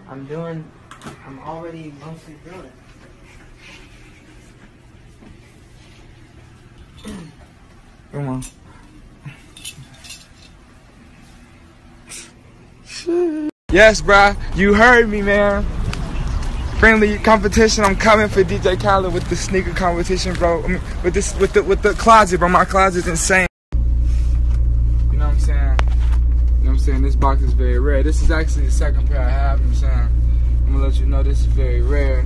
I'm already mostly doing it. Come on. Yes, bruh. You heard me, man. Friendly competition. I'm coming for DJ Khaled with the sneaker competition, bro. I mean, with the closet, bro. My closet's insane. You know what I'm saying? You know what I'm saying? This box is very rare. This is actually the second pair I have. You know what I'm saying? I'm gonna let you know this is very rare.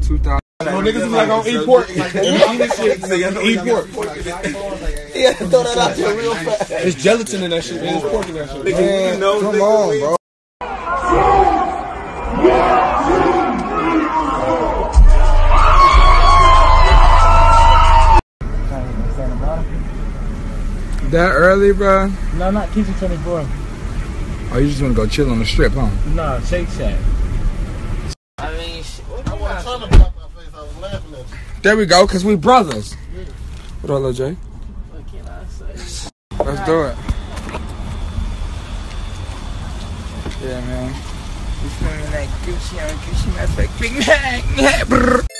2000. No, niggas is like on E-Port. E-Port. Yeah, throw that out there real fast. There's gelatin in that shit, man. There's pork in that shit. Man, come on, bro. That early, bro? No, not Kitchen 24. Oh, you just want to go chill on the strip, huh? No, Shake Shack. I mean, I wasn't trying to block my face. I was laughing at you. There we go, because we brothers. Yeah. What up, Lil J? what can I say? Let's do it. Yeah, man. You feel me like Gucci on Gucci, matter of fact, Big Mac.